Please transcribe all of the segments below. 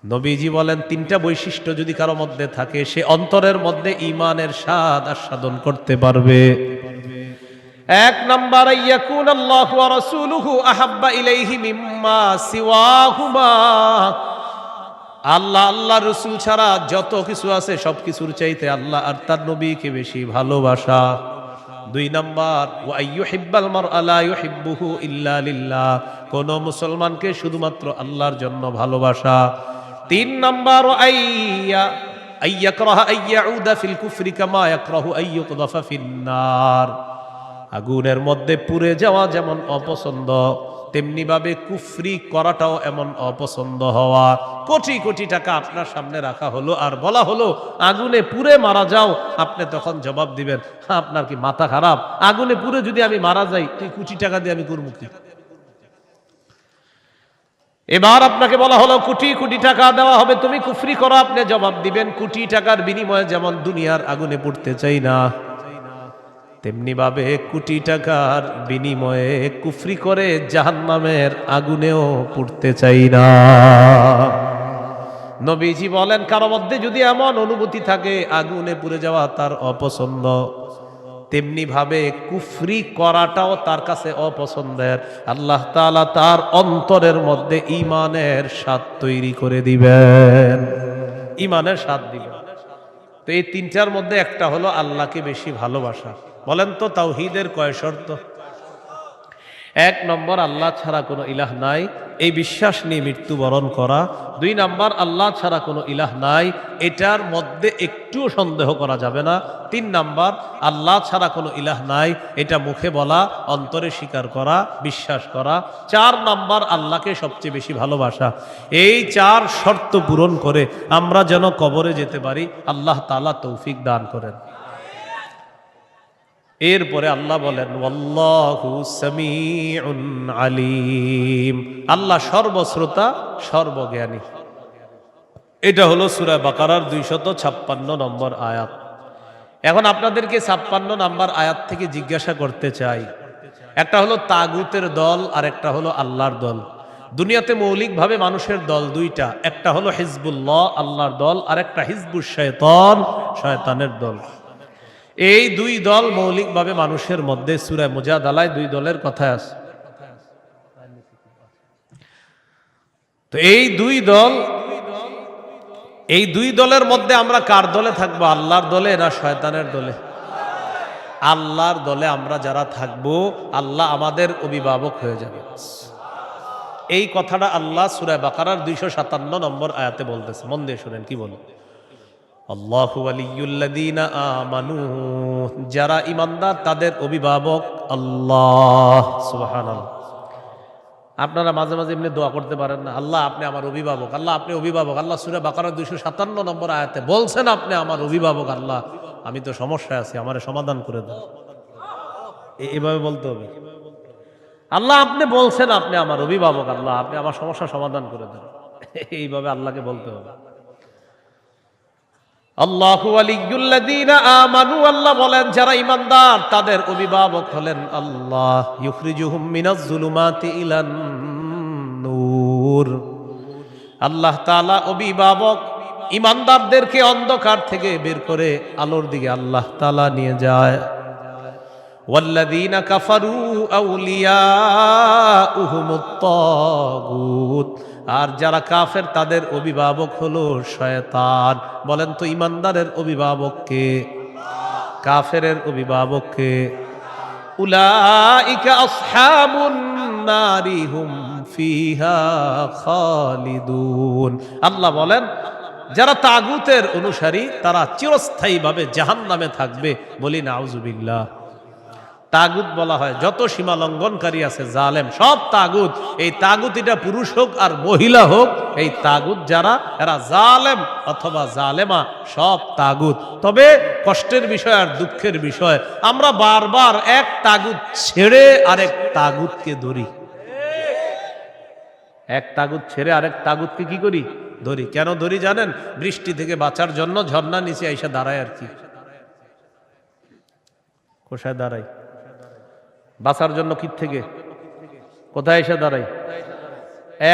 নবীজি বলেন তিনটা বৈশিষ্ট্য যদি কারো মধ্যে থাকে সে অন্তরের মধ্যে ঈমানের স্বাদ আস্বাদন করতে পারবে। এক নাম্বার, ইয়াকুন আল্লাহু ওয়া রাসূলুহু আহাব্বা ইলাইহি মিম্মা সিওয়াহুমা। আল্লাহ আল্লাহ রসুল ছাড়া যত কিছু আছে সবকিছুর চাইতে আল্লাহ আর তার নবীকে বেশি ভালোবাসা। দুই নাম্বার, ওয়া আইয়ুহিব্বাল মারআ লা ইউহিব্বুহু ইল্লা লিল্লাহ, কোন মুসলমানকে শুধুমাত্র আল্লাহর জন্য ভালোবাসা। তিন নাম্বার, আইয়াকরাহা আইয়াউদা ফিল কুফরি কামা ইয়াকরাহু আইয়ুকযাফা ফিন্নার, আগুনের মধ্যে পুড়ে যাওয়া যেমন অপছন্দ তেমনি ভাবে কুফরি করাটাও এমন অপছন্দ হওয়া। কোটি কোটি টাকা আপনার সামনে রাখা হলো আর বলা হলো আগুনে পুড়ে মারা যাও, আপনি তখন জবাব দিবেন আপনার কি মাথা খারাপ? আগুনে পুড়ে যদি আমি মারা যাই তুই কোটি টাকা দিয়ে আমি করব কি? এবার আপনাকে বলা হলো কোটি কোটি টাকা দেওয়া হবে, তুমি কুফরি করো, আপনি জবাব দিবেন কোটি টাকার বিনিময়ে যেমন দুনিয়ার আগুনে পুড়তে চাই না, তেমনি ভাবে কোটি টাকার বিনিময়ে কুফরি করে জাহান্নামের আগুনেও পুড়তে চাই না। নবীজি বলেন কারো মধ্যে যদি এমন অনুভূতি থাকে আগুনে পুড়ে যাওয়া তার অপছন্দ, তেমনি ভাবে কুফরি করাটাও তার কাছে অপছন্দের, আল্লাহ তাআলা তার অন্তরের মধ্যে ঈমানের স্বাদ তৈরি করে দিবেন, ঈমানের স্বাদ দিবেন। তো এই তিনটার মধ্যে একটা হলো আল্লাহকে বেশি ভালোবাসা। বলেন তো তাওহীদের কয় শর্ত? এক নম্বর, আল্লাহ ছাড়া কোনো ইলাহ নাই, এই বিশ্বাস নিয়ে মৃত্যুবরণ করা। দুই নাম্বার, আল্লাহ ছাড়া কোনো ইলাহ নাই, এটার মধ্যে একটুও সন্দেহ করা যাবে না। তিন নাম্বার, আল্লাহ ছাড়া কোনো ইলাহ নাই, এটা মুখে বলা, অন্তরে স্বীকার করা, বিশ্বাস করা। চার নাম্বার, আল্লাহকে সবচেয়ে বেশি ভালোবাসা। এই চার শর্ত পূরণ করে আমরা যেন কবরে যেতে পারি, আল্লাহ তাআলা তৌফিক দান করেন। এরপরে আল্লাহ বলেন ওয়াল্লাহু সামিউন আলিম, আল্লাহ সর্বশ্রোতা সর্বজ্ঞানী। এটা হলো সূরা বাকারার 256 নম্বর আয়াত। এখন আপনাদেরকে 56 নম্বর আয়াত থেকে জিজ্ঞাসা করতে চাই, একটা হলো তাগুতের দল আর একটা হলো আল্লাহর দল। দুনিয়াতে মৌলিকভাবে মানুষের দল দুইটা, একটা হলো হিজবুল্লাহ আল্লাহর দল, আর একটা হিজবুশ শয়তান শয়তানের দল। এই দুই দল মৌলিকভাবে মানুষের মধ্যে সূরা মুজাদালায় দুই দলের কথা আছে। তো এই দুই দলের মধ্যে আমরা কার দলে থাকবো? আল্লাহর দলে না শয়তানের দলে? আল্লাহর দলে আমরা যারা থাকবো আল্লাহ আমাদের অভিভাবক হয়ে যাবে। এই কথাটা আল্লাহ সূরা বাকারার 257 নম্বর আয়াতে বলতেছে, মন দিয়ে শুনেন কি বলে। আল্লাহু ওয়ালিয়ুল্লাযীনা আমানু, যারা ঈমানদার তাদের অভিভাবক আল্লাহ। সুবহানাল্লাহ। আপনারা মাঝে মাঝে এমনি দোয়া করতে পারেন না, আল্লাহ আপনি আমার অভিভাবক, আল্লাহ আপনি অভিভাবক। আল্লাহ সূরা বাকারার 257 নম্বর আয়াতে বলছেন আপনি আমার অভিভাবক। আল্লাহ আমি তো সমস্যায় আছি, আমারে সমাধান করে দেন। এভাবে বলতে হবে, আল্লাহ আপনি বলছেন আপনি আমার অভিভাবক, আল্লাহ আপনি আমার সমস্যা সমাধান করে দেন। এইভাবে আল্লাহকে বলতে হবে। আল্লাহু ওয়ালিয়ুল্লাযীনা আমানু, আল্লাহ বলেন যারা ঈমানদার তাদের অভিভাবক হলেন আল্লাহ। ইউখরিজুহুম মিনাজ যুলুমাতি ইলান নূর, আল্লাহ তাআলা অভিভাবক ঈমানদারদেরকে অন্ধকার থেকে বের করে আলোর দিকে আল্লাহ তাআলা নিয়ে যায়। ওয়াল্লাযীনা কাফারু আউলিয়াউহুমুত তাগুত, আর যারা কাফের তাদের অভিভাবক হলো শয়তান। বলেন তো ঈমানদারের অভিভাবক কে? কাফেরের অভিভাবক কে? উলাইকা আসহাবুন নারি হুম ফিহা খালিদুন, আল্লাহ বলেন যারা তাগুতের অনুসারী তারা চিরস্থায়ীভাবে জাহান্নামে থাকবে। বলি নাউজুবিল্লাহ। তাগুত বলা হয় যত সীমা লঙ্ঘনকারী আছে জালেম, সব তাগুত। এই তাগুত এটা পুরুষ হোক আর মহিলা হোক, এই তাগুত যারা এরা জালেম অথবা জালেমা, সব তাগুত। তবে কষ্টের বিষয় আর দুঃখের বিষয়, আমরা বারবার এক তাগুত ছেড়ে আরেক তাগুতকে ধরি। এক তাগুত ছেড়ে আরেক তাগুতকে কি করি? ধরি। কেন ধরি জানেন? বৃষ্টি থেকে বাঁচার জন্য ঝর্ণা নিচে এসে দাঁড়ায় আর কি। কোথায় দাঁড়াই? বাঁচার জন্য কি থেকে কোথায় এসে দাঁড়াই?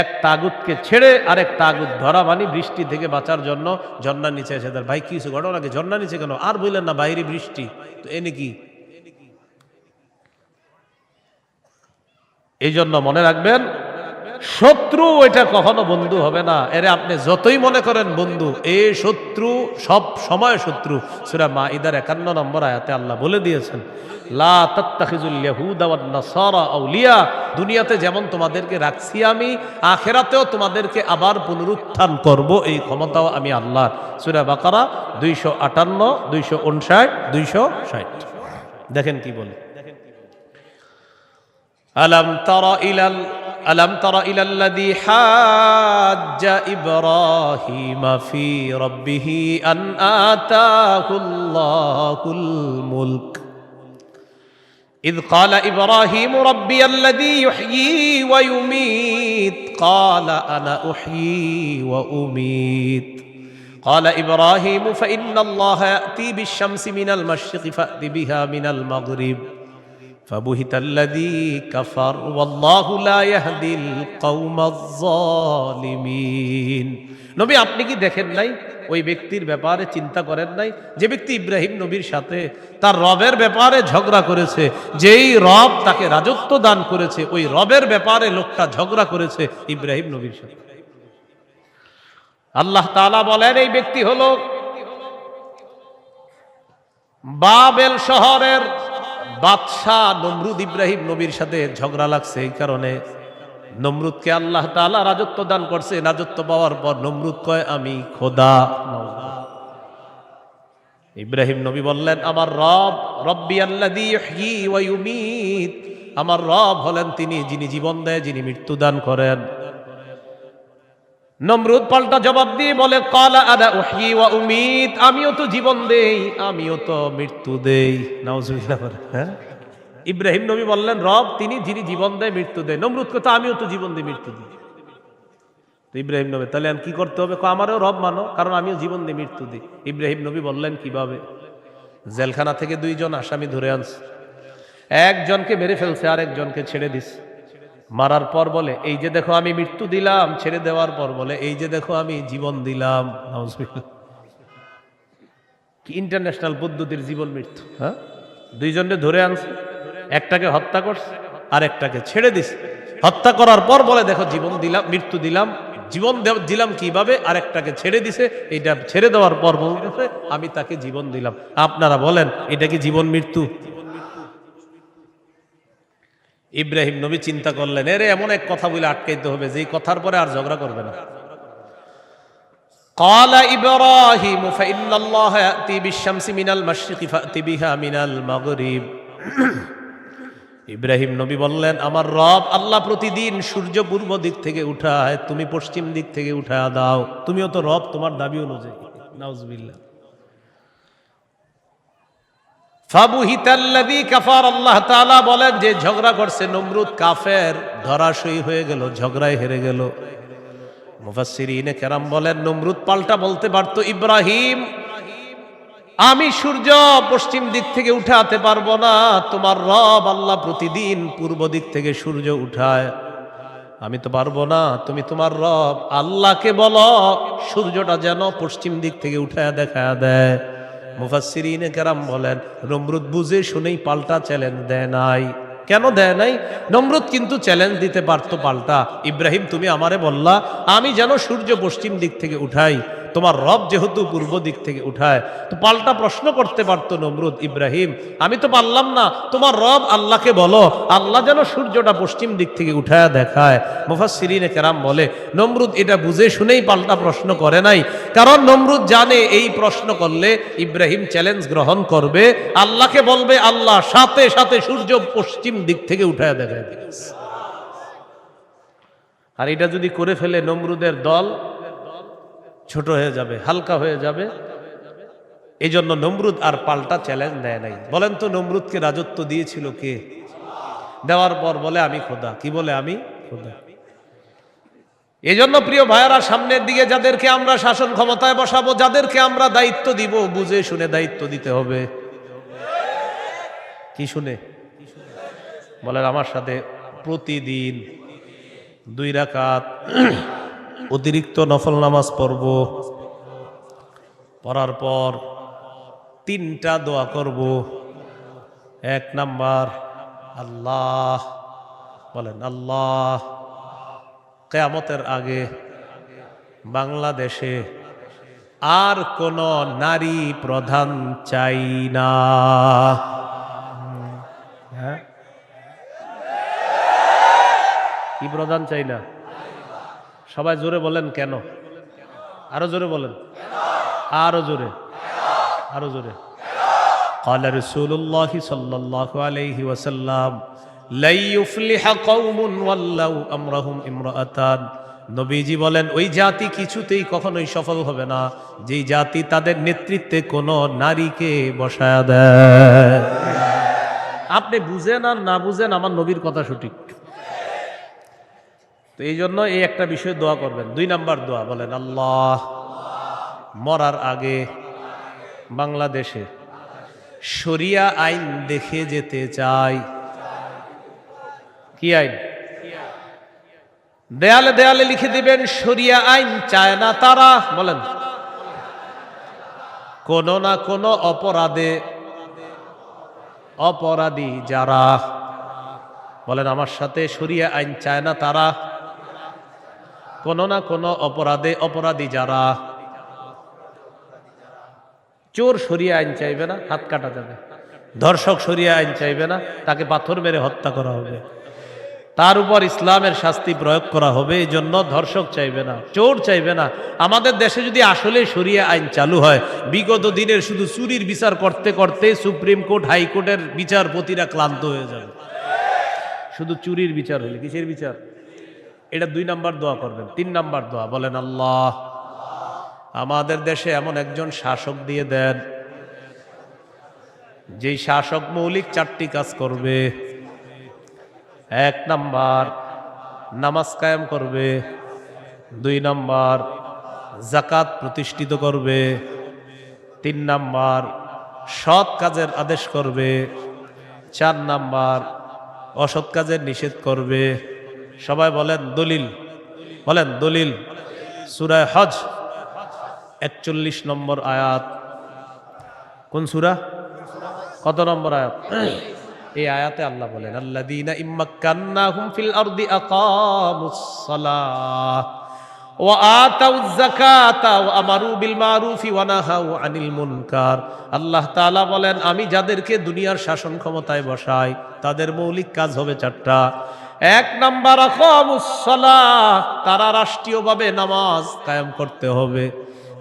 এক তাগুতকে ছেড়ে আরেক তাগুত ধরা, মানে বৃষ্টি থেকে বাঁচার জন্য ঝর্ণার নিচে এসে তার ভাই কিছু ঘটনা কি, ঝর্ণার নিচে কেন? আর বললেন না বাইরে বৃষ্টি, তো এনে কি? এই জন্য মনে রাখবেন, শত্রু এটা কখনো বন্ধু হবে না। এরে আপনি যতই মনে করেন বন্ধু, এ শত্রু সব সময় শত্রু। সূরা মাইদার 51 নম্বর আয়াতে আল্লাহ বলে দিয়েছেন, লা তাত্তাখিজুল ইয়াহুদা ওয়ান নাসারা আউলিয়া। দুনিয়াতে যেমন তোমাদেরকে রাখছি আমি, আখিরাতেও তোমাদেরকে আবার পুনরুত্থান করব, এই ক্ষমতাও আমি আল্লাহর। সূরা বাকারা 258, 259, 260। দেখেন কি বলে, ألم تر إلى الذي حاج إبراهيم في ربه أن آتاه الله الملك إذ قال إبراهيم ربي الذي يحيي ويميت قال أنا أحيي وأميت قال إبراهيم فإن الله يأتي بالشمس من المشرق فأت بها من المغرب فبهت الذي كفر والله لا يهدي القوم الظالمين। নবী আপনি কি দেখেন নাই, ওই ব্যক্তির ব্যাপারে চিন্তা করেন নাই যে ব্যক্তি ইব্রাহিম নবীর সাথে তার রবের ব্যাপারে ঝগড়া করেছে? যেই রব তাকে রাজত্ব দান করেছে, ওই রবের ব্যাপারে লোকটা ঝগড়া করেছে ইব্রাহিম নবীর সাথে। আল্লাহ তাআলা বলেন, এই ব্যক্তি হলো বাবেল শহরের বাদশাহ নমরুদ। ইব্রাহিম নবীর সাথে ঝগড়া লাগছে, এই কারণে নমরুদকে আল্লাহ তাআলা রাজত্ব দান করছে। রাজত্ব পাওয়ার পর নমরুদ কয় আমি খোদা। ইব্রাহিম নবী বললেন, আমার রব রব্বি আল্লাযী ইহয়ী ওয়া ইউমীত, আমার রব হলেন তিনি যিনি জীবন দেয়, যিনি মৃত্যু দান করেন। নমরুদ পাল্টা জবাব দিয়ে বলে, ক্বালা আনা উহয়ী ওয়া উমীত, আমিও তো জীবন দেই, আমিও তো মৃত্যু দেই। নাউজুবিল্লাহ। হ্যাঁ, ইব্রাহিম নবী বললেন রব তিনি যিনি জীবন দেয় মৃত্যু দেয়। নমরুদ কথা আমিও তো জীবন দিই মৃত্যু দিই। তো ইব্রাহিম নবী, তাহলে কি করতে হবে? আমারও রব মানো, কারণ আমিও জীবন দিই মৃত্যু দিই। ইব্রাহিম নবী বললেন কিভাবে? জেলখানা থেকে 2 জন আসামি ধরে আনছে, একজনকে মেরে ফেলছে, আরেকজনকে ছেড়ে দিছে। মারার পর বলে, এই যে দেখো আমি মৃত্যু দিলাম। ছেড়ে দেওয়ার পর বলে, এই যে দেখো আমি জীবন দিলাম। কি ইন্টারন্যাশনাল পদ্ধতির জীবন মৃত্যু! হ্যাঁ, 2 জনকে ধরে আনছে, একটাকে হত্যা করছে, আরেকটাকে ছেড়ে দিছে। হত্যা করার পর বলে, দেখো জীবন দিলাম, মৃত্যু দিলাম। জীবন দিলাম কিভাবে? আরেকটাকে ছেড়ে দিছে। এইটা ছেড়ে দেওয়ার পর বলতেছে আমি তাকে জীবন দিলাম। আপনারা বলেন এটা কি জীবন মৃত্যু? ইব্রাহিম নবী চিন্তা করলেন, এরে এমন এক কথা বলে আটকাইতে হবে যে কথার পরে আর ঝগড়া করবে না। قال إبراهيم فإن الله يأتي بالشمس من المشرق فأت بها من المغرب। ইব্রাহিম নবী বললেন, আমার রব আল্লাহ প্রতিদিন সূর্য পূর্ব দিক থেকে উঠায়, তুমি পশ্চিম দিক থেকে উঠায় দাও। তুমিও তো রব, তোমার দাবি অনুযায়ী। নাউজুবিল্লাহ। ফাবুহিতাল্লাযী কাফার, আল্লাহ তাআলা বলেন যে ঝগড়া করছে নমরুদ কাফের, ধরাশয়ী হয়ে গেল, ঝগড়ায় হেরে গেল। মুফাসসিরিনে কেরাম বলেন, নমরুদ পাল্টা বলতে পারতো, ইব্রাহিম আমি সূর্য পশ্চিম দিক থেকে উঠাতে পারবো না, তোমার রব আল্লাহ প্রতিদিন পূর্ব দিক থেকে সূর্য উঠায়, আমি তো পারবো না। তুমি তোমার রব আল্লাহকে বলো সূর্যটা যেন পশ্চিম দিক থেকে উঠায় দেখায় দেয়। মুফাসসিরিনে কেরাম বলেন, নমরুদ বুঝে শুনেই পাল্টা চ্যালেঞ্জ দেয় নাই। কেন দেয় নাই? নমরুদ কিন্তু চ্যালেঞ্জ দিতে পারতো পাল্টা, ইব্রাহিম তুমি আমারে বললা আমি যেন সূর্য পশ্চিম দিক থেকে উঠাই, তোমার রব যেহেতু পূর্ব দিক থেকে উঠায়, তো পাল্টা প্রশ্ন করতে পারতো নমরুদ, ইব্রাহিম আমি তো পারলাম না, তোমার রব আল্লাহকে বলো আল্লাহ যেন সূর্যটা পশ্চিম দিক থেকে উঠায় দেখায়। মুফাসসিরিনে কেরাম বলে, নমরুদ এটা বুঝে শুনেই পাল্টা প্রশ্ন করে নাই, কারণ নমরুদ জানে এই প্রশ্ন করলে ইব্রাহিম চ্যালেঞ্জ গ্রহণ করবে, আল্লাহকে বলবে আল্লাহ সাথে সাথে সূর্য পশ্চিম দিক থেকে উঠায় দেখায়। আর এটা যদি করে ফেলে নমরুদের দল ছোট হয়ে যাবে, হালকা হয়ে যাবে। এই জন্য নমরুদ আর পাল্টা চ্যালেঞ্জ দেয় নাই। বলেন তো নমরুদকে রাজত্ব দিয়েছিল কে? দেওয়ার পর বলে আমি খোদা। কি বলে? আমি খোদা। এই জন্য প্রিয় ভাইয়েরা, সামনের দিকে যাদেরকে আমরা শাসন ক্ষমতায় বসাবো, যাদেরকে আমরা দায়িত্ব দিব, বুঝে শুনে দায়িত্ব দিতে হবে। কি শুনে? বলেন আমার সাথে, প্রতিদিন 2 রাকাত অতিরিক্ত নফল নামাজ পড়ব। পড়ার পর 3টা দোয়া করব। 1 নাম্বার, আল্লাহ, বলেন আল্লাহ, কিয়ামতের আগে বাংলাদেশে আর কোন নারী প্রধান চাই না। হ্যাঁ, কি প্রধান চাই না? সবাই জোরে বলেন কেন? আরো জোরে বলেন, আরো জোরে, আরো জোরে। قال رسول الله صلى الله عليه وسلم لا يفلح قوم ولوا امرهم امرأتان। নবীজি বলেন ওই জাতি কিছুতেই কখনোই সফল হবে না যেই জাতি তাদের নেতৃত্বে কোন নারীকে বসায়া দেয়। আপনি বুঝেন আর না বুঝেন, আমার নবীর কথা সঠিক। তো এই জন্য এই একটা বিষয় দোয়া করবেন। 2 নাম্বার দোয়া, বলেন আল্লাহ, মরার আগে বাংলাদেশে শরিয়া আইন দেখে যেতে চাই। কি আইন? দেয়ালে দেয়ালে লিখে দিবেন, শরিয়া আইন চায় না তারা, বলেন, কোন না কোন অপরাধে অপরাধী যারা, বলেন আমার সাথে, শরিয়া আইন চায় না তারা, কোন না কোন অপরাধে অপরাধী যারা। চোর শরিয়া আইন চাইবে না, হাত কাটা যাবে। ধর্ষক শরিয়া আইন চাইবে না, তাকে পাথর মেরে হত্যা করা হবে, তার উপর ইসলামের শাস্তি প্রয়োগ করা হবে। এই জন্য ধর্ষক চাইবে না, চোর চাইবে না। আমাদের দেশে যদি আসলে শরিয়া আইন চালু হয়, বিগত দিনের শুধু চুরির বিচার করতে করতে সুপ্রিম কোর্ট, হাইকোর্টের বিচারপতিরা ক্লান্ত হয়ে যাবে। শুধু চুরির বিচার হলে, কিসের বিচার? এটা 2 নাম্বার দোয়া করবেন। 3 নাম্বার দোয়া, বলেন আল্লাহ, আমাদের দেশে এমন একজন শাসক দিয়ে দেন যেই শাসক মৌলিক 4টি কাজ করবে। 1 নাম্বার, নামাজ কায়েম করবে। 2 নাম্বার, যাকাত প্রতিষ্ঠিত করবে। 3 নাম্বার, সৎ কাজের আদেশ করবে। 4 নাম্বার, অসৎ কাজের নিষেধ করবে। সবাই বলেন দলিল, বলেন দলিল। সূরা হজ 41 নম্বর আয়াত। কোন সূরা? কত নম্বর আয়াত? এই আয়াতে আল্লাহ বলেন, আল্লাযীনা ইম্মাক্কান্নাহুম ফিল আরদি আকামুস সালাহ ওয়া আতাউয যাকাতা ওয়া আমারু বিল মারুফি ওয়া নাহাউ আনিল মুনকার। আল্লাহ তাআলা বলেন, আমি যাদেরকে দুনিয়ার শাসন ক্ষমতায় বসাই তাদের মৌলিক কাজ হবে 4টা। 1 নাম্বার, আকামুস সালাহ, তারা রাষ্ট্রীয়ভাবে নামাজ কায়েম করতে হবে।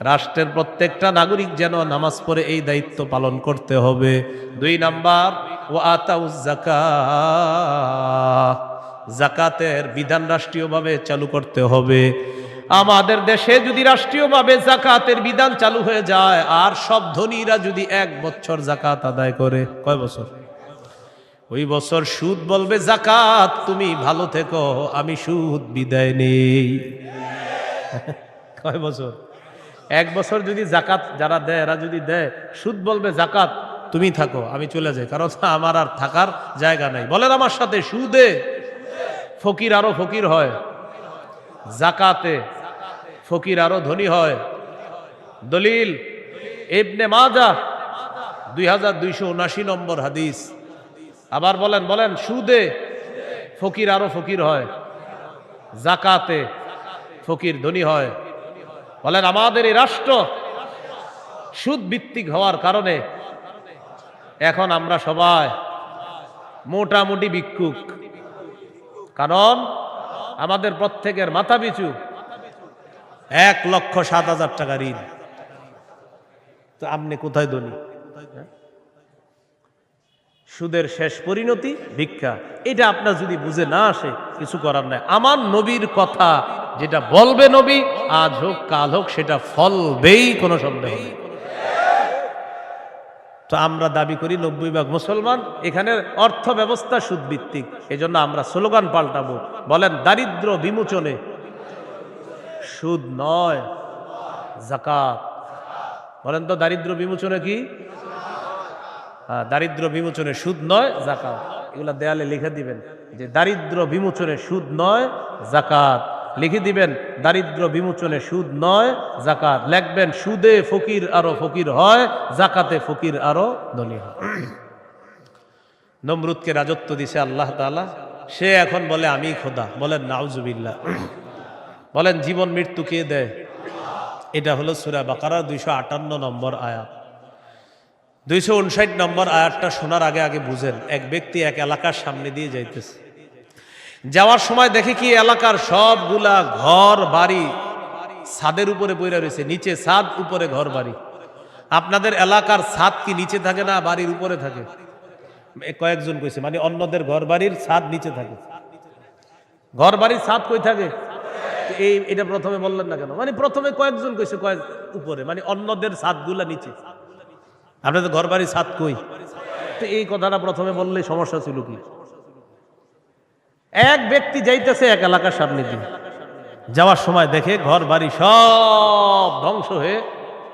রাষ্ট্রের প্রত্যেকটা নাগরিক যেন নামাজ পড়ে, এই দায়িত্ব পালন করতে হবে। 2 নাম্বার, ওয়া আতাউয যাকাত, যাকাতের বিধান রাষ্ট্রীয়ভাবে চালু করতে হবে। আমাদের দেশে যদি রাষ্ট্রীয়ভাবে যাকাতের বিধান চালু হয়ে যায় আর সব ধনীরা যদি 1 বছর যাকাত আদায় করে, কয় বছর? ওই বছর সুদ বলবে, যাকাত তুমি ভালো থেকো, আমি সুদ বিদায় নেই। কয় বছর? 1 বছর যদি যাকাত যারা দেয়, এরা যদি দেয়, সুদ বলবে, যাকাত তুমি থাকো, আমি চলে যাই, কারণ আমার আর থাকার জায়গা নাই। বলেন আমার সাথে, সুদে ফকির আরো ফকির হয়, যাকাতে ফকির আরো ধনী হয়। দলিল ইবনে মাজাহ 2279 নম্বর হাদিস। আবার বলেন, বলেন, সুদে ফকির আরো ফকির হয়, যাকাতে ফকির ধনী হয়। বলেন আমাদের এই রাষ্ট্র সুদ ভিত্তিক হওয়ার কারণে এখন আমরা সবাই মোটামুটি ভিক্ষুক। কারণ আমাদের প্রত্যেকের মাথা পিছু 1,07,000 টাকা ঋণ। তো আপনি কোথায় ধনী? সুদের শেষ পরিণতি ভিক্ষা। এটা আপনার যদি বুঝে না আসে, কিছু করার নাই। আমার নবীর কথা যেটা বলবে নবী, আজ হোক কাল হোক, সেটা ফলবেই, কোনো সন্দেহ নেই। তো আমরা দাবি করি 90% মুসলমান, এখানে অর্থ ব্যবস্থা সুদ ভিত্তিক। এই জন্য আমরা স্লোগান পাল্টাবো, বলেন দারিদ্র বিমোচনে সুদ নয় যাকাত। বলেন তো দারিদ্র বিমোচনে কি? দারিদ্র বিমোচনে সুদ নয় যাকাত। এগুলা দেয়ালে লিখে দিবেন যে দারিদ্র বিমোচনে সুদ নয় যাকাত। লিখে দিবেন দারিদ্র বিমোচনে সুদ নয় যাকাত। লিখবেন সুদে ফকির আরো ফকির হয়, যাকাতে ফকির আরো ধনী হয়। নমরুদকে রাজত্ব দিছে আল্লাহ তাআলা, সে এখন বলে আমি খোদা। বলেন নাউজুবিল্লাহ। বলেন জীবন মৃত্যু কে দেয়? এটা হলো সূরা বাকারার 258 নম্বর আয়াত। 259 নম্বর আয়াতটা শোনার আগে আগে বুঝেন, এক ব্যক্তি এক এলাকার সামনে দিয়ে যাইতেছে, যাওয়ার সময় দেখে কি এলাকার সবগুলা ঘর বাড়ি ছাদের উপরে পড়ে রয়েছে, নিচে ছাদ উপরে ঘর বাড়ি। আপনাদের এলাকার ছাদ কি নিচে থাকে না বাড়ির উপরে থাকে? কয়েকজন কইছে মানে অন্যদের ঘর বাড়ির ছাদ নিচে থাকে, ঘর বাড়ির ছাদ কই থাকে? এটা প্রথমে বললেন না কেন? মানে প্রথমে কয়েকজন কইছে কয়েক উপরে, মানে অন্যদের ছাদগুলা নিচে, আপনাদের ঘর বাড়ির ছাদ কই? তো এই কথাটা প্রথমে বললে সমস্যা ছিল কি? এক ব্যক্তি যাইতেছে এক এলাকার সামনে দিয়ে, যাওয়ার সময় দেখে ঘর বাড়ি সব ধ্বংস হয়ে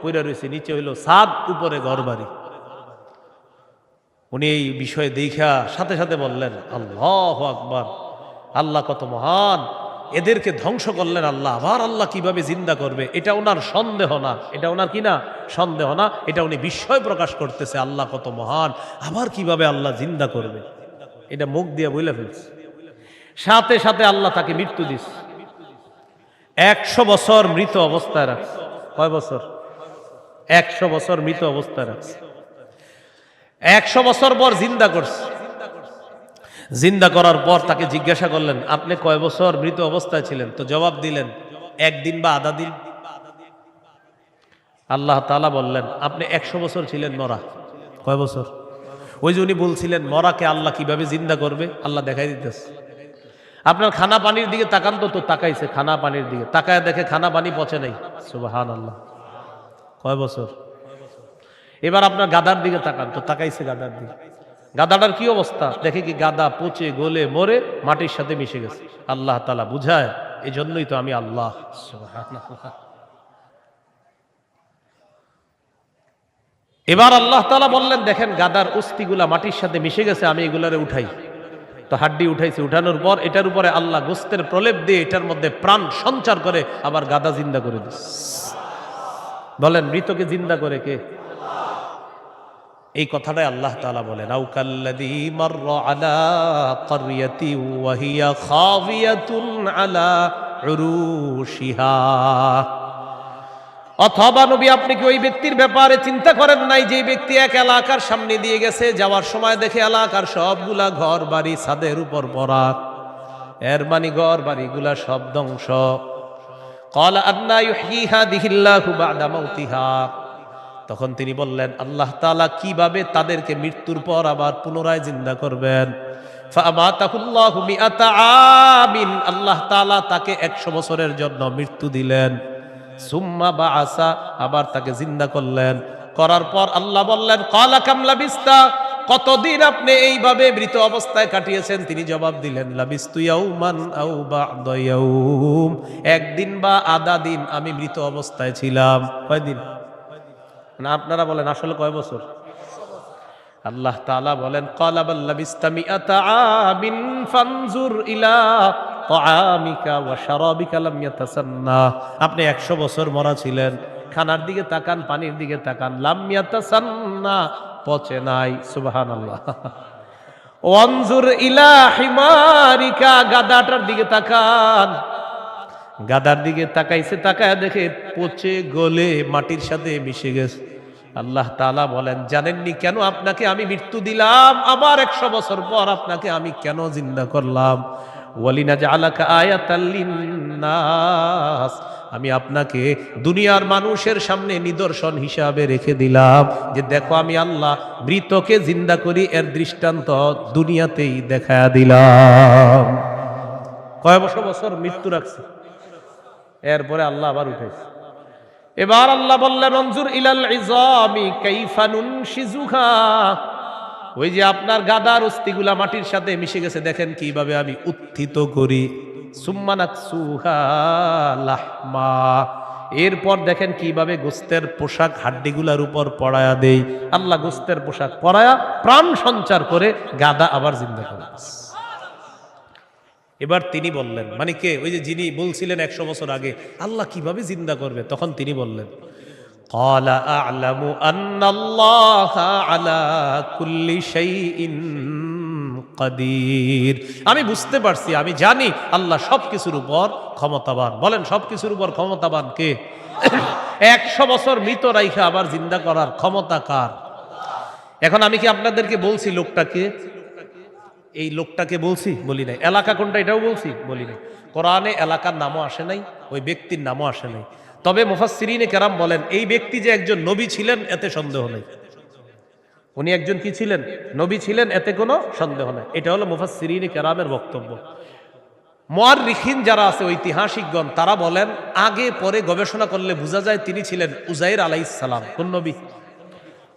পড়ে রয়েছে, নিচে হইল ছাদ উপরে ঘর বাড়ি। উনি এই বিষয়ে দেখা সাথে সাথে বললেন আল্লাহু আকবার, আল্লাহ কত মহান, এদেরকে ধ্বংস করলেন আল্লাহ, আবার আল্লাহ কিভাবে জিন্দা করবে এটা ওনার সন্দেহ না, এটা ওনার কি না সন্দেহ না, এটা উনি বিস্ময় প্রকাশ করতেছে, আল্লাহ কত মহান, আবার কিভাবে আল্লাহ জিন্দা করবে, এটা মুখ দিয়ে বলে ফেলছে। সাথে সাথে আল্লাহ তাকে মৃত্যু দিচ্ছে, 100 বছর মৃত অবস্থায় রাখছে। কয় বছর? 100 বছর মৃত অবস্থায় রাখছে। 100 বছর পর জিন্দা করছে। জিন্দা করার পর তাকে জিজ্ঞাসা করলেন আপনি কয় বছর মৃত অবস্থায় ছিলেন? তো জবাব দিলেন 1 দিন বা আধা দিন। আল্লাহ তাআলা বললেন আপনি 100 বছর ছিলেন মরা। কয় বছর? ওই যে উনি বলছিলেন মরাকে আল্লাহ কিভাবে জিন্দা করবে, আল্লাহ দেখাই দিতেছে। আপনার খানা পানির দিকে তাকান, তো তাকাইছে খানা পানির দিকে, তাকায় দেখে খানা পানি পচে নাই। সুবহানাল্লাহ। কয় বছর? এবার আপনার গাদার দিকে তাকান, তো তাকাইছে গাদার দিকে, গাদাটার কি অবস্থা? দেখে কি গাদা পচে গলে মরে মাটির সাথে মিশে গেছে। আল্লাহ তাআলা বুঝায় এই জন্যই তো আমি আল্লাহ। সুবহানাল্লাহ। এবার আল্লাহ তাআলা বললেন দেখেন গাদার অস্থিগুলা মাটির সাথে মিশে গেছে, আমি এগুলারে উঠাই। তো হাড্ডি উঠাইছে, উঠানোর পর এটার উপরে আল্লাহ গোস্তের প্রলেপ দিয়ে এটার মধ্যে প্রাণ সঞ্চার করে আবার গাদা জিন্দা করে দিচ্ছে। বলেন মৃতকে জিন্দা করে কে? এই কথাটাই আল্লাহ তাআলা বলেন আউকাল্লাযী মাররা আলা ক্বরিয়াতি ওয়া হিয়া খাবিয়াতুন আলা উরুশিহা। অথবা নবী আপনি কি ওই ব্যক্তির ব্যাপারে চিন্তা করেন নাই যে ব্যক্তি এক এলাকার সামনে দিয়ে গেছে, যাওয়ার সময় দেখে এলাকার সবগুলা ঘর বাড়ি ছাদের উপর পড়া, এর মানে ঘর বাড়িগুলা সব ধ্বংস। ক্বালা আন্না ইউহয়ী হাযিহিল্লাহু বা'দা মাউতিহা। তখন তিনি বললেন আল্লাহ তাআলা কিভাবে তাদেরকে মৃত্যুর পর আবার পুনরায় জিন্দা করবেন। ফাআমাতাহুল্লাহু মিআতা আমিন। আল্লাহ তাআলা তাকে 100 বছরের জন্য মৃত্যু দিলেন। সুম্মা বাআসা, আবার তাকে জিন্দা করলেন। করার পর আল্লাহ বললেন ক্বালা কাম লাবিস্তা, কতদিন আপনি এইভাবে মৃত অবস্থায় কাটিয়েছেন? তিনি জবাব দিলেন লাবিস্তু ইয়াওমান আও বা'দা ইয়াওম, একদিন বা আধা দিন আমি মৃত অবস্থায় ছিলাম। কয়দিন? না আপনারা বলেন আসলে কয় বছর? আল্লাহ তাআলা বলেন ক্বালা বাল লাবিস্তা মিআতা আমিন ফানজুর ইলা তাআমিকা ওয়া শারাবিকা লাম ইয়াতাসান্না। আপনি 100 বছর মরা ছিলেন, খানার দিকে তাকান, পানির দিকে তাকান, লাম ইয়াতাসান্না, পচে নাই। সুবহানাল্লাহ। ওয়ানজুর ইলা হিমারিকা, গাদাটার দিকে তাকান, গাদার দিকে তাকাইছে, তাকায় দেখে পচে গলে মাটির সাথে মিশে গেছে। আল্লাহ তাআলা বলেন জানেননি কেন আপনাকে আমি মৃত্যু দিলাম, আবার 100 বছর পর আপনাকে আমি কেন জিন্দা করলাম? ওয়ালিনাজআলাকা আয়াতাল লিন্নাস, আমি আপনাকে দুনিয়ার মানুষের সামনে নিদর্শন হিসাবে রেখে দিলাম যে দেখো আমি আল্লাহ মৃতকে জিন্দা করি, এর দৃষ্টান্ত দুনিয়াতেই দেখায়া দিলাম। কয় বছর মৃত্যু রাখছে, এরপরে আল্লাহ আবার উঠাইছে। এবার আল্লাহ বললেন অনজুর ইলাল ইযামি কাইফা নুনশিজুহা, ওই যে আপনার গাদার অস্থিগুলা মাটির সাথে মিশে গেছে, দেখেন কিভাবে আমি উত্থিত করি। সুম্মা নাকসুহা লাহমা, এরপর দেখেন কিভাবে গোস্তের পোশাক হাড্ডিগুলার উপর পড়ায়া দেই। আল্লাহ গোস্তের পোশাক পরায়া প্রাণ সঞ্চার করে গাদা আবার জিন্দা করে। এবার তিনি বললেন, মানে কে? ওই যে যিনি বলছিলেন 100 বছর আগে আল্লাহ কিভাবে জিন্দা করবে, তখন তিনি বললেন, ক্বালা আ'লামু আন্নাল্লাহা আলা কুল্লি শাইইন কাদির। আমি বুঝতে পারছি, আমি জানি আল্লাহ সবকিছুর উপর ক্ষমতাবান। বলেন সবকিছুর উপর ক্ষমতাবান কে? 100 বছর মৃত রাইখা আবার জিন্দা করার ক্ষমতা কার? এখন আমি কি আপনাদেরকে বলছি লোকটাকে? এই লোকটাকে বলছি? বলি নাই। এলাকা কোনটা এটাও বলছি? বলি নাই। কোরআনে এলাকার নামও আসে নাই, ওই ব্যক্তির নামও আসে নাই। তবে মুফাসসিরিনে কেরাম বলেন এই ব্যক্তি যে একজন নবী ছিলেন এতে সন্দেহ নেই। উনি একজন কি ছিলেন? নবী ছিলেন, এতে কোনো সন্দেহ নেই। এটা হলো মুফাসসিরিনে কেরামের বক্তব্য। মুআররিখিন যারা আছে, ঐতিহাসিকগণ, তারা বলেন আগে পরে গবেষণা করলে বোঝা যায় তিনি ছিলেন উযাইর আলাইহিস সালাম। কোন নবী?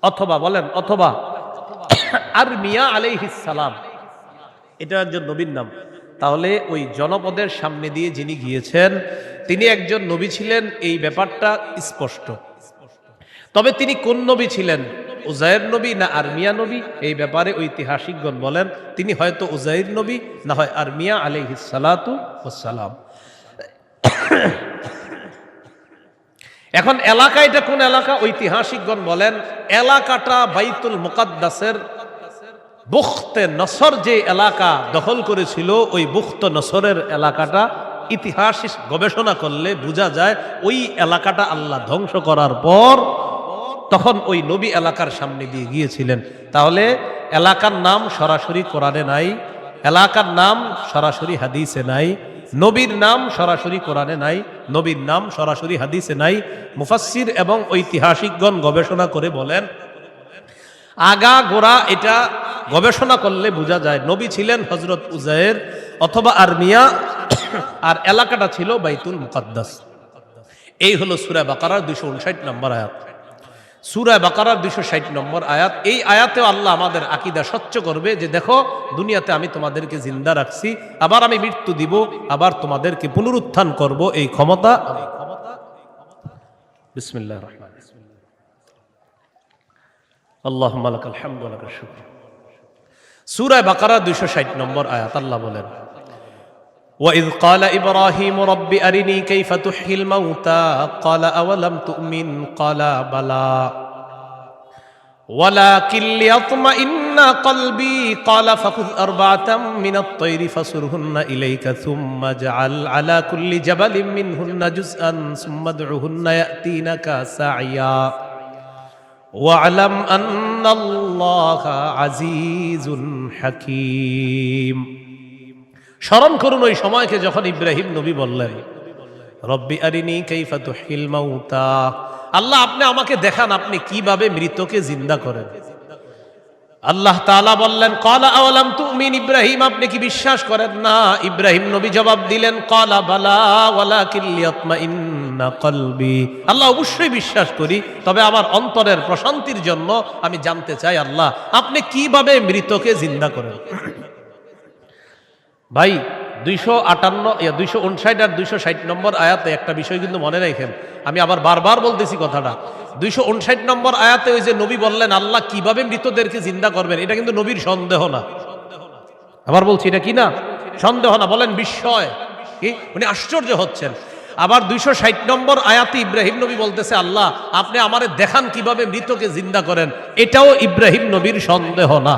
অথবা বলেন, অথবা আরমিয়া আলাইহিস সালাম, এটা একজন নবীর নাম। তাহলে ওই জনপদের সামনে দিয়ে যিনি গিয়েছেন তিনি একজন নবী ছিলেন, এই ব্যাপারটা স্পষ্ট। তবে তিনি কোন নবী ছিলেন, উযাইর নবী না আরমিয়া নবী, এই ব্যাপারে ঐতিহাসিকগণ বলেন তিনি হয়তো উযাইর নবী, না হয় আরমিয়া আলাইহিস সালাতু ওয়াস সালাম। এখন এলাকা, এটা কোন এলাকা? ঐতিহাসিকগণ বলেন এলাকাটা বাইতুল মুকাদ্দাসের বুখতে নসর যে এলাকা দখল করেছিল, ওই বুখতে নসরের এলাকাটা ইতিহাস গবেষণা করলে বোঝা যায় ওই এলাকাটা আল্লাহ ধ্বংস করার পর তখন ওই নবী এলাকার সামনে দিয়ে গিয়েছিলেন। তাহলে এলাকার নাম সরাসরি কোরআনে নাই, এলাকার নাম সরাসরি হাদিসে নাই, নবীর নাম সরাসরি কোরআনে নাই, নবীর নাম সরাসরি হাদিসে নাই। মুফাসসির এবং ঐতিহাসিকগণ গবেষণা করে বলেন আগা গোড়া এটা গবেষণা করলে বোঝা যায় নবী ছিলেন হযরত উযাইর অথবা আরমিয়া, আর এলাকাটা ছিল বাইতুল মুকাদ্দাস। এই হলো সূরা বাকারার 259 নম্বর আয়াত। সূরা বাকারার 260 নম্বর আয়াত। এই আয়াতেও আল্লাহ আমাদের আকীদা স্বচ্ছ করবে যে দেখো দুনিয়াতে আমি তোমাদেরকে জিন্দা রাখছি, আবার আমি মৃত্যু দিব, আবার তোমাদেরকে পুনরুত্থান করব, এই ক্ষমতা। বিসমিল্লাহির রহমানির রহিম। আল্লাহুম্মা লাকাল হামদু ওয়া লাকাশ শুকর। সূরা বাকারা 260 নম্বর আয়াত। আল্লাহ বলেন وَإِذْ قَالَ إِبْرَاهِيمُ رَبِّ أَرِنِي كَيْفَ تُحْيِي الْمَوْتَى قَالَ أَوَلَمْ تُؤْمِنْ قَالَ بَلَى وَلَكِنْ لِيَطْمَئِنَّ قَلْبِي قَالَ فَخُذْ أَرْبَعَةً مِنَ الطَّيْرِ فَصُرْهُنَّ إِلَيْكَ ثُمَّ اجْعَلْ عَلَى كُلِّ جَبَلٍ مِّنْهُنَّ جُزْءًا ثُمَّ ادْعُهُنَّ يَأْتِينَكَ سَعْيًا وَاعْلَمْ أَنَّ اللَّهَ عَزِيزٌ حَكِيمٌ। স্মরণ করুন ওই সময়কে যখন ইব্রাহিম নবী বললেন রব্বি আরিনি কাইফা তুহিল মাউতা, আল্লাহ আপনি আমাকে দেখান আপনি কিভাবে মৃতকে জিন্দা করেন। আল্লাহ তাআলা বললেন ক্বালা আওয়ালাম তুমিন, ইব্রাহিম আপনি কি বিশ্বাস করেন না? ইব্রাহিম নবী জবাব দিলেন ক্বালা বালা ওয়ালাকিন লিয়াতমাইন্না কলবি, আল্লাহ অবশ্যই বিশ্বাস করি, তবে আমার অন্তরের প্রশান্তির জন্য আমি জানতে চাই আল্লাহ আপনি কিভাবে মৃতকে জিন্দা করেন। ভাই 259 আর 260 নম্বর আয়াতে একটা বিষয় কিন্তু মনে রাখেন, আমি আবার বারবার বলতেছি কথাটা। 259 নম্বর আয়াতে ওই যে নবী বললেন আল্লাহ কিভাবে মৃতদেরকে জিন্দা করবেন, এটা কিন্তু নবীর সন্দেহ না। আবার বলছি এটা কি না? সন্দেহ না, বলেন বিস্ময়, কি উনি আশ্চর্য হচ্ছেন। আবার 260 নম্বর আয়াতে ইব্রাহিম নবী বলতেছে আল্লাহ আপনি আমারে দেখান কিভাবে মৃতকে জিন্দা করেন, এটাও ইব্রাহিম নবীর সন্দেহ না,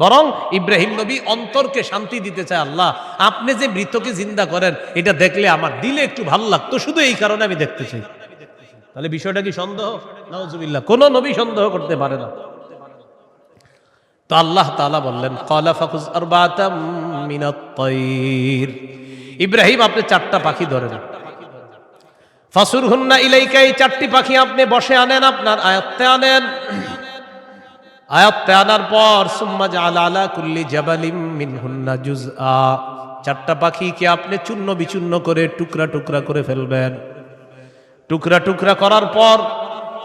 বরং ইব্রাহিম নবী অন্তরকে শান্তি দিতে চায় আল্লাহ আপনি যে মৃতকে জিন্দা করেন এটা দেখলে আমার দিলে একটু ভালো লাগতো, শুধু এই কারণে আমি দেখতে চাই। তাহলে বিষয়টা কি সন্দেহ? নাউজুবিল্লাহ, কোন নবী সন্দেহ করতে পারে না। তো আল্লাহ তাআলা বললেন ক্বালা ফাকুজ আরবাতাম মিনাত তাইর, ইব্রাহিম আপনি 4টা পাখি ধরেন, ফাসুরহুন্না ইলাইকা, এই 4টি পাখি আপনি বসে আনেন, আপনার আয়ত্তে আনেন। আয়াতে আনার পর সুম্মা জাআলা আলা কুল্লি জাবালিম মিনহুন্না জুজআ, 4টা পাখিকে আপনি চূর্ণ বিচূর্ণ করে টুকরা টুকরা করে ফেলবেন। টুকরা টুকরা করার পর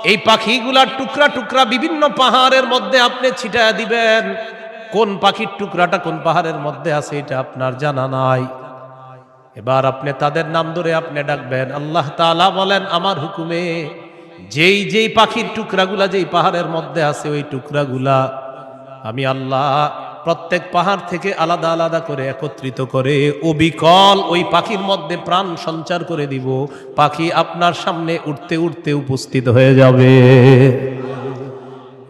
এই পাখিগুলার টুকরা টুকরা বিভিন্ন পাহাড়ের মধ্যে আপনি ছিটায় দিবেন। কোন পাখির টুকরাটা কোন পাহাড়ের মধ্যে আছে এটা আপনার জানা নাই। এবার আপনি তাদের নাম ধরে আপনি ডাকবেন। আল্লাহ তাআলা বলেন আমার হুকুমে যেই যেই পাখির টুকরাগুলা যেই পাহাড়ের মধ্যে আছে ওই টুকরাগুলা আমি আল্লাহ প্রত্যেক পাহাড় থেকে আলাদা আলাদা করে একত্রিত করে অবিকল ওই পাখির মধ্যে প্রাণ সঞ্চার করে দিব। পাখি আপনার সামনে উঠতে উঠতে উপস্থিত হয়ে যাবে।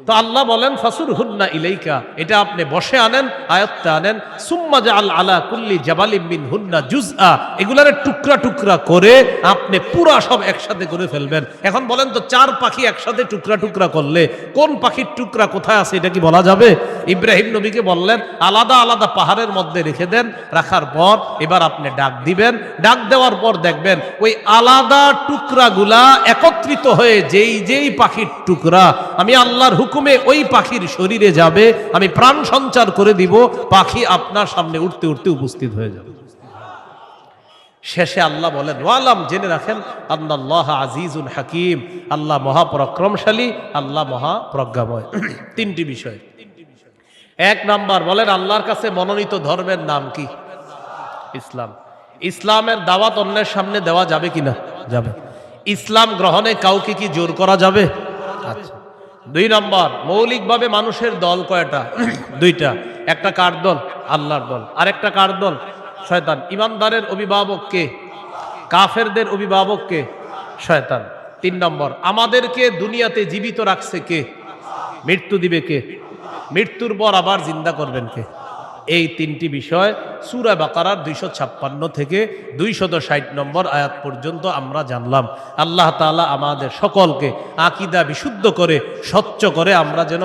তো আল্লাহ বলেন ফাসুরহুন্না ইলাইকা, এটা আপনি বসে আনেন, আয়াতটা আনেন। সুম্মা জাআল আলা কুল্লি জাবালিম মিনহুন্না জুজআ, এগুলারে টুকরা টুকরা করে আপনি পুরা সব একসাথে করে ফেলবেন। এখন বলেন তো চার পাখি একসাথে টুকরা টুকরা করলে কোন পাখির টুকরা কোথায় আছে এটা কি বলা যাবে? ইব্রাহিম নবীকে বললেন আলাদা আলাদা পাহাড়ের মধ্যে রেখে দেন। রাখার পর এবার আপনি ডাক দিবেন। ডাক দেওয়ার পর দেখবেন ওই আলাদা টুকরাগুলা একত্রিত হয়ে যেই যেই পাখির টুকরা আমি আল্লাহর হুকুমে ওই পাখির শরীরে যাবে, আমি প্রাণ সঞ্চার করে দিব, পাখি আপনার সামনে উঠতে উঠতে উপস্থিত হয়ে যাবে। শেষে আল্লাহ বলেন ওয়ালাম, জেনে রাখেন আল্লাহ আজিজুল হাকিম, আল্লাহ মহাপরাক্রমশালী, আল্লাহ মহাপ্রজ্ঞাময়। তিনটি বিষয়। এক নাম্বার বলেন আল্লাহর কাছে মনোনীত ধর্মের নাম কি? ইসলাম। ইসলামের দাওয়াত অন্যের সামনে দেওয়া যাবে কিনা? যাবে। ইসলাম গ্রহণে কাউকে কি জোর করা যাবে? আচ্ছা। দুই নম্বর, মৌলিকভাবে মানুষের দল কয়টা? দুইটা। একটা কার দল? আল্লাহর দল। আর একটা কার দল? শয়তান। ইমানদারের অভিভাবক কে? কাফেরদের অভিভাবক কে? শয়তান। তিন নম্বর, আমাদেরকে দুনিয়াতে জীবিত রাখছে কে? মৃত্যু দিবে কে? মৃত্যুর পর আবার জিন্দা করবেন কে? এই তিনটি বিষয় সূরা বাকারার 256 থেকে 260 নম্বর আয়াত পর্যন্ত আমরা জানলাম। আল্লাহ তাআলা আমাদের সকলকে আকীদা বিশুদ্ধ করে স্বচ্ছ করে আমরা যেন